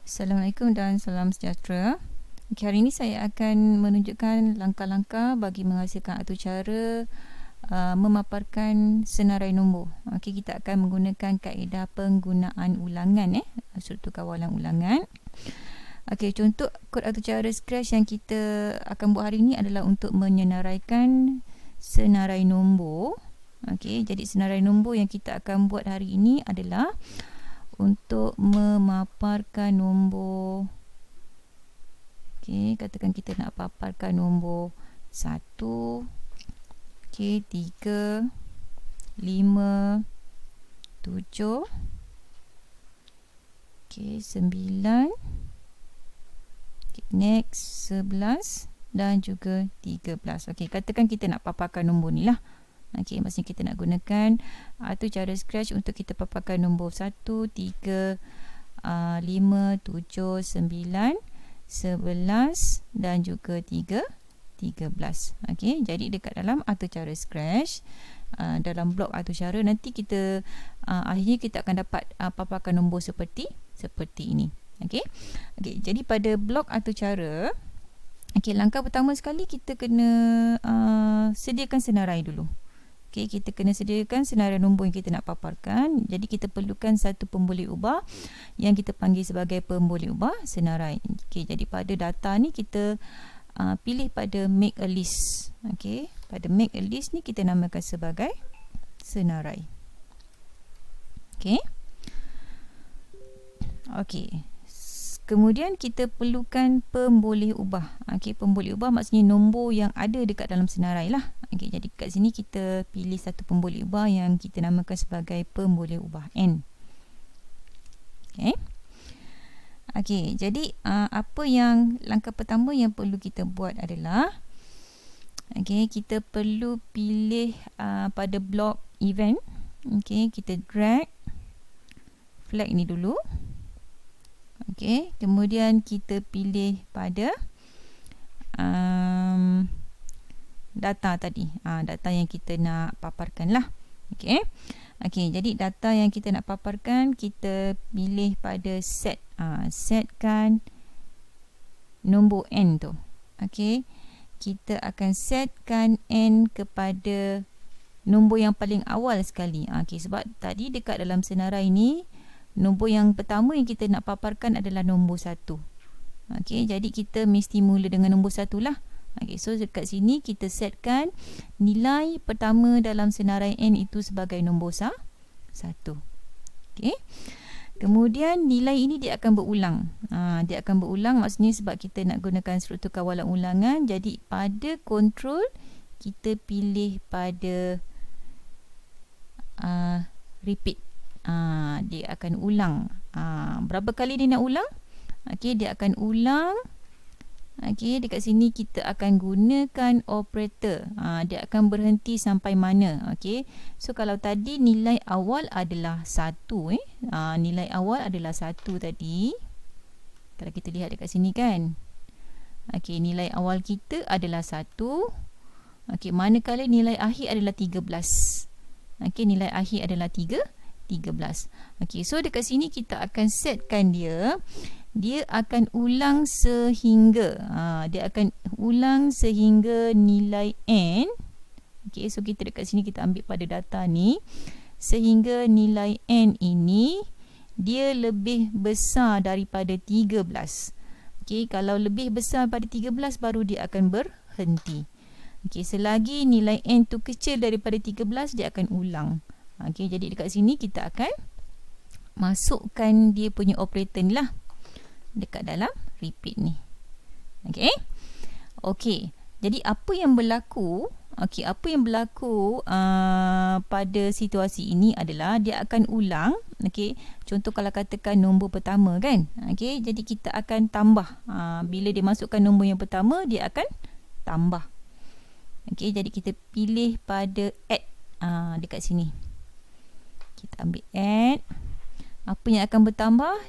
Assalamualaikum dan salam sejahtera. Hari ini saya akan menunjukkan langkah-langkah bagi menghasilkan atau cara memaparkan senarai nombor. Kita akan menggunakan kaedah penggunaan ulangan, struktur kawalan ulangan. Contoh kod atau cara Scratch yang kita akan buat hari ini adalah untuk menyenaraikan senarai nombor. Jadi senarai nombor yang kita akan buat hari ini adalah untuk memaparkan nombor. Katakan kita nak paparkan nombor 1, 3, 5, 7, 9, next 11 dan juga 13. Katakan kita nak paparkan nombor ni lah. Maksudnya kita nak gunakan atau cara Scratch untuk kita paparkan nombor 1, 3, 5, 7, 9, 11 dan juga 13. Jadi dekat dalam atau cara Scratch, dalam blok atau cara, nanti kita akhirnya kita akan dapat paparkan nombor seperti ini. Jadi pada blok atau cara, langkah pertama sekali kita kena sediakan senarai dulu. Kita kena sediakan senarai nombor yang kita nak paparkan. Jadi kita perlukan satu pemboleh ubah yang kita panggil sebagai pemboleh ubah senarai. Jadi pada data ni kita pilih pada make a list. Pada make a list ni kita namakan sebagai senarai. Kemudian kita perlukan pemboleh ubah. Pemboleh ubah maksudnya nombor yang ada dekat dalam senarai lah. Jadi kat sini kita pilih satu pemboleh ubah yang kita namakan sebagai pemboleh ubah N. Jadi apa yang langkah pertama yang perlu kita buat adalah kita perlu pilih pada blok event. Kita drag flag ni dulu. Kemudian kita pilih pada data tadi, data yang kita nak paparkan lah. Jadi data yang kita nak paparkan, kita pilih pada set, setkan nombor N tu. Kita akan setkan N kepada nombor yang paling awal sekali. Sebab tadi dekat dalam senarai ni, nombor yang pertama yang kita nak paparkan adalah nombor 1. Jadi kita mesti mula dengan nombor 1 lah. So dekat sini kita setkan nilai pertama dalam senarai N itu sebagai nombor 1. Kemudian nilai ini dia akan berulang. Dia akan berulang maksudnya sebab kita nak gunakan struktur kawalan ulangan. Jadi pada control kita pilih pada repeat. Dia akan ulang. Berapa kali dia nak ulang? Dia akan ulang. Dekat sini kita akan gunakan operator. Dia akan berhenti sampai mana? So kalau tadi nilai awal adalah 1, nilai awal adalah 1 tadi. Kalau kita lihat dekat sini kan. Nilai awal kita adalah 1. Manakala nilai akhir adalah 13. Nilai akhir adalah 13. So dekat sini kita akan setkan dia akan ulang sehingga nilai N. So kita dekat sini kita ambil pada data ni sehingga nilai N ini dia lebih besar daripada 13. Kalau lebih besar daripada 13 baru dia akan berhenti. Selagi nilai N tu kecil daripada 13 dia akan ulang. Jadi dekat sini kita akan masukkan dia punya operator ni lah dekat dalam repeat ni. Jadi apa yang berlaku pada situasi ini adalah dia akan ulang. Contoh kalau katakan nombor pertama kan. Jadi kita akan tambah. Bila dia masukkan nombor yang pertama dia akan tambah. Jadi kita pilih pada add dekat sini. Kita ambil add. Apa yang akan bertambah?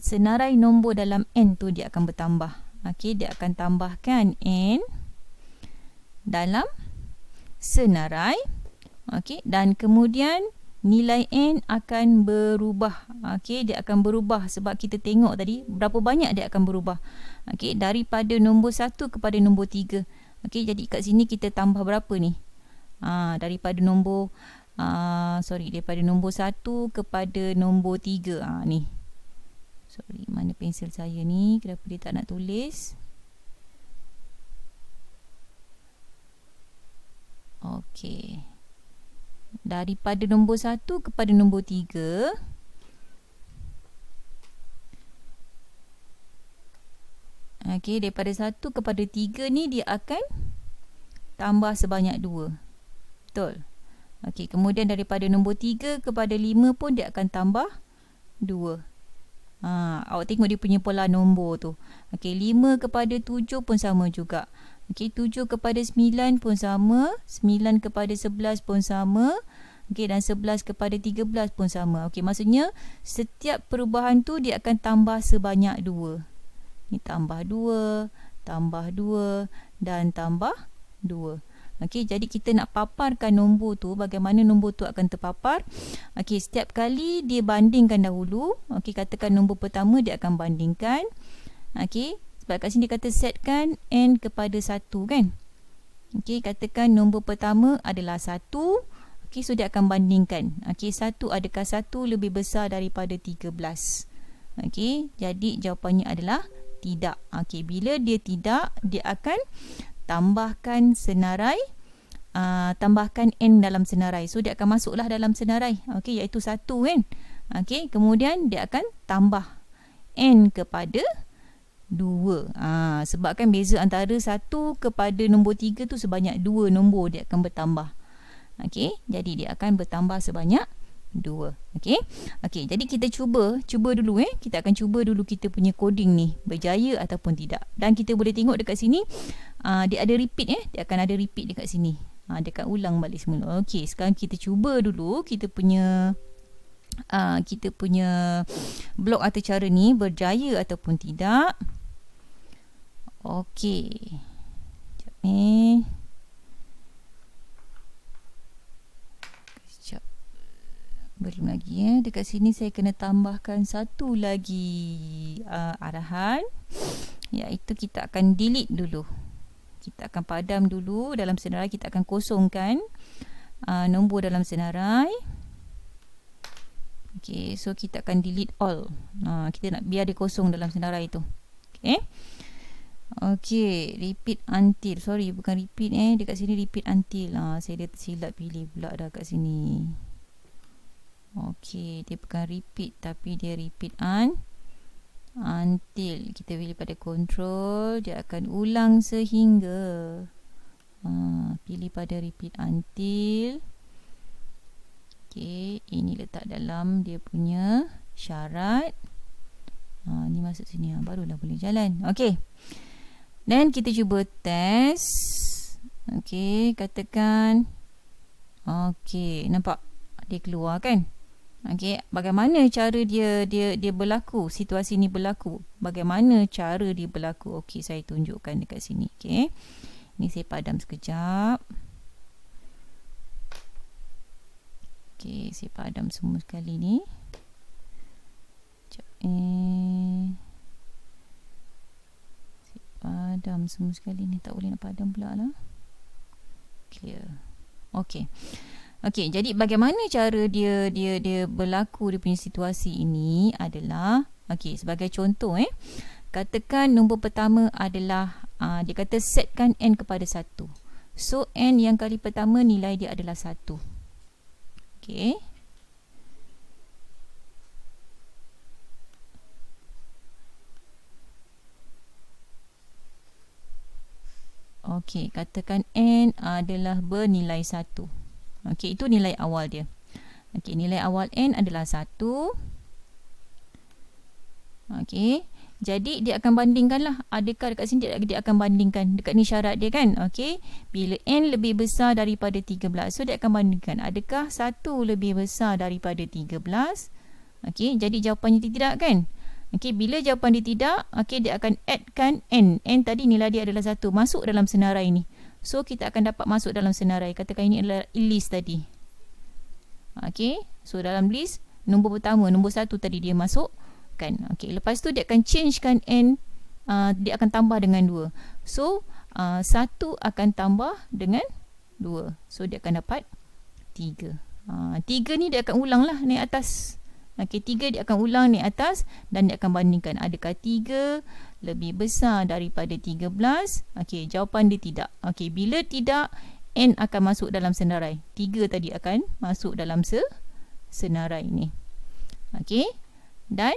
Senarai nombor dalam N tu dia akan bertambah. Dia akan tambahkan N dalam senarai. Dan kemudian nilai n akan berubah. Okey, dia akan berubah sebab kita tengok tadi berapa banyak dia akan berubah. Okey, daripada nombor 1 kepada nombor 3. Okey, jadi kat sini kita tambah berapa ni? Daripada nombor daripada nombor 1 kepada nombor 3. Ni. Sorry, mana pensel saya ni? Kenapa dia tak nak tulis? Okey. Daripada nombor 1 kepada nombor 3. Okey, daripada 1 kepada 3 ni dia akan tambah sebanyak 2. Betul? Okey, kemudian daripada nombor 3 kepada 5 pun dia akan tambah 2. Awak tengok dia punya pola nombor tu. Okey, 5 kepada 7 pun sama juga. Okey, 7 kepada 9 pun sama, 9 kepada 11 pun sama, okey, dan 11 kepada 13 pun sama. Okey, maksudnya setiap perubahan tu dia akan tambah sebanyak 2. Ni tambah 2, tambah 2 dan tambah 2. Okey, jadi kita nak paparkan nombor tu, bagaimana nombor tu akan terpapar. Okey, setiap kali dia bandingkan dahulu. Okey, katakan nombor pertama dia akan bandingkan. Okey, sebab kat sini dia kata setkan n kepada 1 kan. Okey, katakan nombor pertama adalah 1. Okey, so dia akan bandingkan. Okey, 1 adakah 1 lebih besar daripada 13? Okey, jadi jawapannya adalah tidak. Okey, bila dia tidak, dia akan tambahkan senarai, tambahkan n dalam senarai. So dia akan masuklah dalam senarai. Okey, iaitu 1 kan. Okey, kemudian dia akan tambah n kepada 2. Sebabkan beza antara 1 kepada nombor 3 tu sebanyak 2 nombor dia akan bertambah. Okey, jadi dia akan bertambah sebanyak 2. Okey. Okey, jadi kita cuba dulu Kita akan cuba dulu kita punya coding ni berjaya ataupun tidak. Dan kita boleh tengok dekat sini dia ada repeat Dia akan ada repeat dekat sini. Dia akan ulang balik semula. Okey, sekarang kita cuba dulu kita punya blok atau cara ni berjaya ataupun tidak. Okey. Sekejap ni. Sekejap. Belum lagi dekat sini saya kena tambahkan satu lagi arahan, iaitu kita akan delete dulu. Kita akan padam dulu dalam senarai. Kita akan kosongkan nombor dalam senarai. Okey, so kita akan delete all. Kita nak biar dia kosong dalam senarai tu. Okey. Okey, repeat until. Sorry, bukan repeat dekat sini repeat until. Saya dah tersilap pilih pula dah kat sini. Okey, dia bukan repeat tapi dia repeat until. Kita pilih pada control, dia akan ulang sehingga. Pilih pada repeat until. Okey, ini letak dalam dia punya syarat. Ni masuk sini, barulah boleh jalan. Okey. Dan kita cuba test. Okey, katakan. Okey, nampak dia keluar kan? Okey, bagaimana cara dia berlaku? Situasi ni berlaku. Bagaimana cara dia berlaku? Okey, saya tunjukkan dekat sini. Okey. Ni saya padam sekejap. Okey, saya padam semua sekali ni. Sekejap. Saya padam semua sekali ni. Tak boleh nak padam pula lah. Clear. Okey. Okey, jadi bagaimana cara dia berlaku, dia punya situasi ini adalah, okey, sebagai contoh katakan nombor pertama adalah dia kata setkan n kepada 1. So n yang kali pertama nilai dia adalah 1. Okey. Okey, katakan n adalah bernilai 1. Okey, itu nilai awal dia. Okey, nilai awal n adalah 1. Okey, jadi dia akan bandingkanlah. Adakah dekat sini dia akan bandingkan. Dekat ni syarat dia kan. Okey, bila n lebih besar daripada 13, so dia akan bandingkan. Adakah 1 lebih besar daripada 13? Okey, jadi jawapannya tidak kan? Okey, bila jawapan dia tidak, okey, dia akan addkan n. N tadi nilai dia adalah 1. Masuk dalam senarai ni. So, kita akan dapat masuk dalam senarai. Katakan ini adalah list tadi. Okey, so dalam list nombor pertama, nombor 1 tadi dia masukkan. Okey, lepas tu dia akan changekan n, dia akan tambah dengan 2. So 1 akan tambah dengan 2. So dia akan dapat 3. 3 ni dia akan ulang lah naik atas. Okey, 3 dia akan ulang naik atas dan dia akan bandingkan adakah 3 lebih besar daripada 13. Okey, jawapan dia tidak. Okey, bila tidak, n akan masuk dalam senarai. 3 tadi akan masuk dalam senarai ni. Okey, dan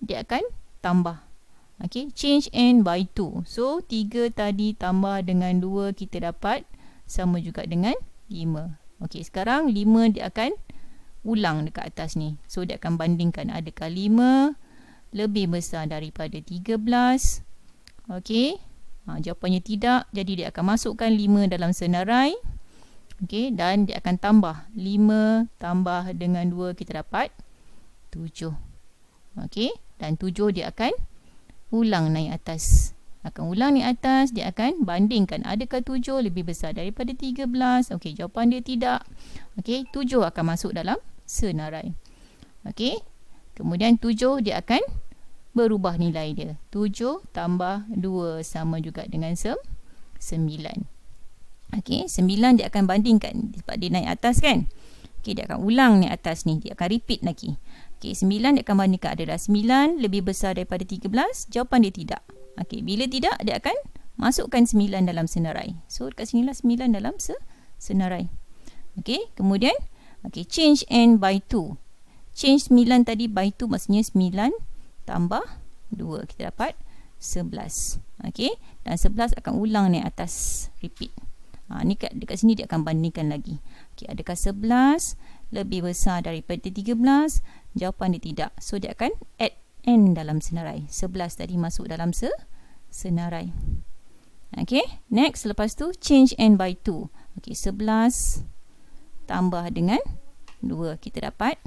dia akan tambah. Okey, change n by 2. So 3 tadi tambah dengan 2, kita dapat sama juga dengan 5. Okey, sekarang 5 dia akan ulang dekat atas ni. So dia akan bandingkan adakah 5 lebih besar daripada 13. Okey, jawapannya tidak. Jadi dia akan masukkan 5 dalam senarai. Okey, dan dia akan tambah 5 tambah dengan 2, kita dapat 7. Okey, dan 7 dia akan ulang naik atas. Akan ulang naik atas, dia akan bandingkan adakah 7 lebih besar daripada 13. Okey, jawapan dia tidak. Okey, 7 akan masuk dalam senarai. Okey, kemudian 7 dia akan berubah nilai dia. 7 tambah 2 sama juga dengan 9. Okey, 9 dia akan bandingkan sebab dia naik atas kan. Okey, dia akan ulang naik atas ni. Dia akan repeat lagi. Okey, 9 dia akan bandingkan adalah 9 lebih besar daripada 13. Jawapan dia tidak. Okey, bila tidak, dia akan masukkan 9 dalam senarai. So, dekat sinilah 9 dalam senarai. Okey, kemudian, okey, change n by 2. Change 9 tadi by 2 maksudnya 9 tambah 2. Kita dapat 11. Okey, dan 11 akan ulang naik atas. Repeat. Ni dekat sini dia akan bandingkan lagi. Okey, adakah 11 lebih besar daripada 13? Jawapan dia tidak. So dia akan add n dalam senarai. 11 tadi masuk dalam senarai. Okey, next lepas tu change n by 2. Okey, 11 tambah dengan 2, kita dapat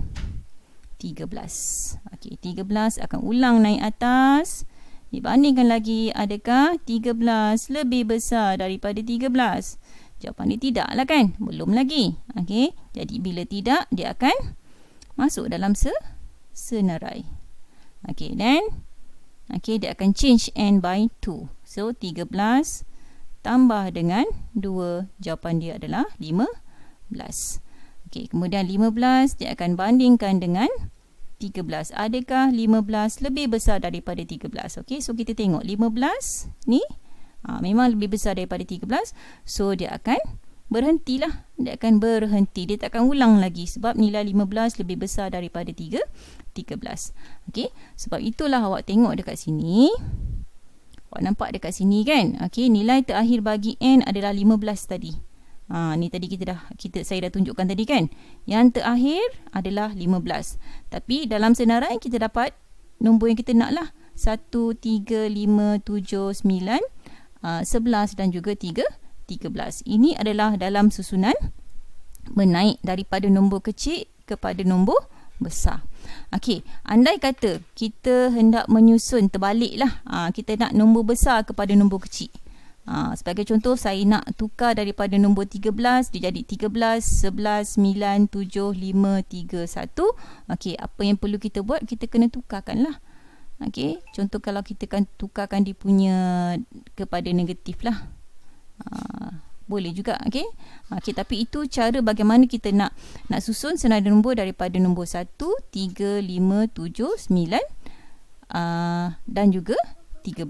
13. Okey, 13 akan ulang naik atas. Dibandingkan lagi, adakah 13 lebih besar daripada 13? Jawapan dia tidak lah kan? Belum lagi. Okey, jadi bila tidak, dia akan masuk dalam senarai. Okey, then dia akan change n by 2. So 13 tambah dengan 2, jawapan dia adalah 15. Okey, kemudian 15 dia akan bandingkan dengan 13. Adakah 15 lebih besar daripada 13? Okey, so kita tengok 15 ni memang lebih besar daripada 13. So dia akan berhentilah. Dia akan berhenti. Dia tak akan ulang lagi sebab nilai 15 lebih besar daripada 13. Okey, sebab itulah awak tengok dekat sini. Awak nampak dekat sini kan? Okey, nilai terakhir bagi n adalah 15 tadi. Ni tadi saya dah tunjukkan tadi kan. Yang terakhir adalah 15. Tapi dalam senarai kita dapat nombor yang kita nak lah. 1, 3, 5, 7, 9, 11 dan juga 13. Ini adalah dalam susunan menaik daripada nombor kecil kepada nombor besar. Okey, andai kata kita hendak menyusun terbalik lah. Kita nak nombor besar kepada nombor kecil. Sebagai contoh, saya nak tukar daripada nombor 13 dia jadi 13, 11, 9, 7, 5, 3, 1. Okey, apa yang perlu kita buat? Kita kena tukarkan lah. Okey, contoh kalau kita kan tukarkan dia punya kepada negatif lah. Boleh juga. Okey, tapi itu cara bagaimana kita nak susun senada nombor daripada nombor 1, 3, 5, 7, 9 dan juga 13.